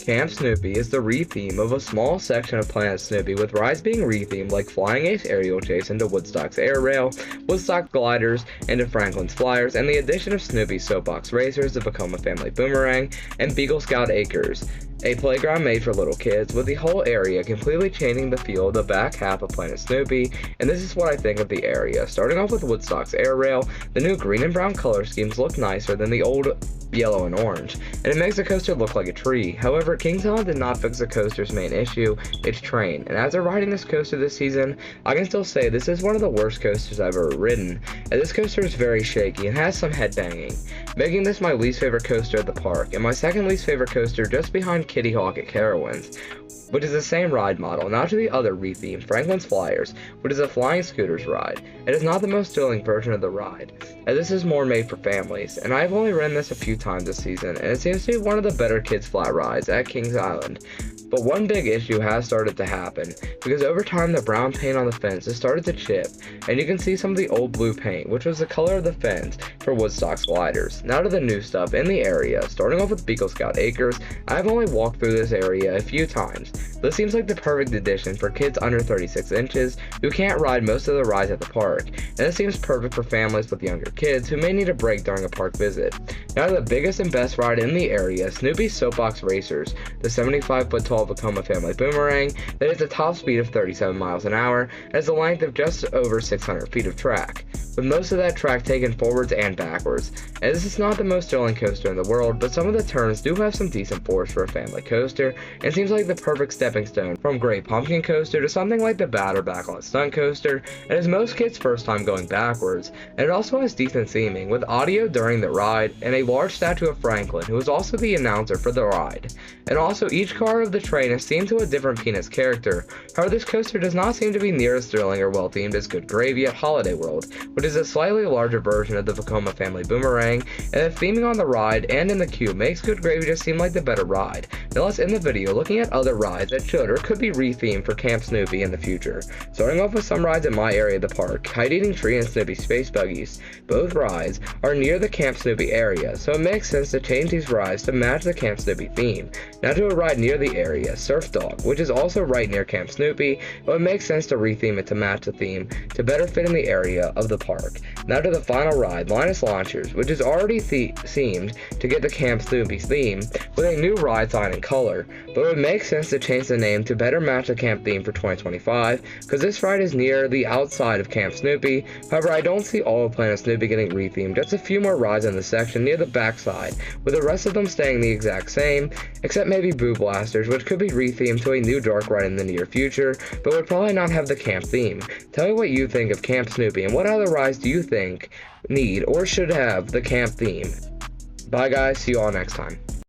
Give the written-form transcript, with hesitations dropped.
Camp Snoopy is the re-theme of a small section of Planet Snoopy, with rides being re-themed like Flying Ace Aerial Chase into Woodstock's Air Rail, Woodstock Gliders into Franklin's Flyers, and the addition of Snoopy's Soapbox Racers to Vekoma Family Boomerang, and Beagle Scout Acres, a playground made for little kids, with the whole area completely changing the feel of the back half of Planet Snoopy. And this is what I think of the area. Starting off with Woodstock's Air Rail, the new green and brown color schemes look nicer than the old yellow and orange, and it makes the coaster look like a tree. However, Kings Island did not fix the coaster's main issue, its train, and after riding this coaster this season, I can still say this is one of the worst coasters I've ever ridden, and this coaster is very shaky and has some head banging, making this my least favorite coaster at the park, and my second least favorite coaster just behind Kitty Hawk at Carowinds, which is the same ride model, not to the other re-theme, Franklin's Flyers, which is a flying scooters ride. It is not the most thrilling version of the ride, as this is more made for families, and I've only ridden this a few times this season, and it seems to be one of the better kids flat rides at Kings Island. But one big issue has started to happen, because over time the brown paint on the fence has started to chip, and you can see some of the old blue paint, which was the color of the fence for Woodstock's Gliders. Now to the new stuff in the area. Starting off with Beagle Scout Acres, I've only walked through this area a few times. This seems like the perfect addition for kids under 36 inches who can't ride most of the rides at the park, and it seems perfect for families with younger kids who may need a break during a park visit. Now to the biggest and best ride in the area, Snoopy's Soapbox Racers, the 75-foot tall Vekoma Family Boomerang that has a top speed of 37 miles an hour and has a length of just over 600 feet of track, with most of that track taken forwards and backwards. And this is not the most thrilling coaster in the world, but some of the turns do have some decent force for a family coaster, and seems like the perfect stepping stone from Great Pumpkin Coaster to something like the Batter Backlot Stunt Coaster, and is most kids' first time going backwards. And it also has decent theming, with audio during the ride, and a large statue of Franklin, who is also the announcer for the ride. And also, each car of the train is themed to a different Peanuts character. However, this coaster does not seem to be near as thrilling or well themed as Good Gravy at Holiday World, which is a slightly larger version of the Vekoma Family Boomerang, and the theming on the ride and in the queue makes Good Gravy just seem like the better ride. Now let's end the video looking at other rides that should or could be re-themed for Camp Snoopy in the future. Starting off with some rides in my area of the park, Kite Eating Tree and Snoopy Space Buggies. Both rides are near the Camp Snoopy area, so it makes sense to change these rides to match the Camp Snoopy theme. Now to a ride near the area, Surf Dog, which is also right near Camp Snoopy, but it makes sense to re-theme it to match the theme to better fit in the area of the park. Now to the final ride, Linus Launchers, which is already themed to get the Camp Snoopy theme with a new ride sign and color, but it would make sense to change the name to better match the camp theme for 2025, because this ride is near the outside of Camp Snoopy. However, I don't see all of Planet Snoopy getting re-themed, just a few more rides in the section near the backside, with the rest of them staying the exact same, except maybe Boo Blasters, which could be re-themed to a new dark ride in the near future, but would probably not have the camp theme. Tell me what you think of Camp Snoopy, and what other rides do you think need or should have the camp theme. Bye guys, see you all next time.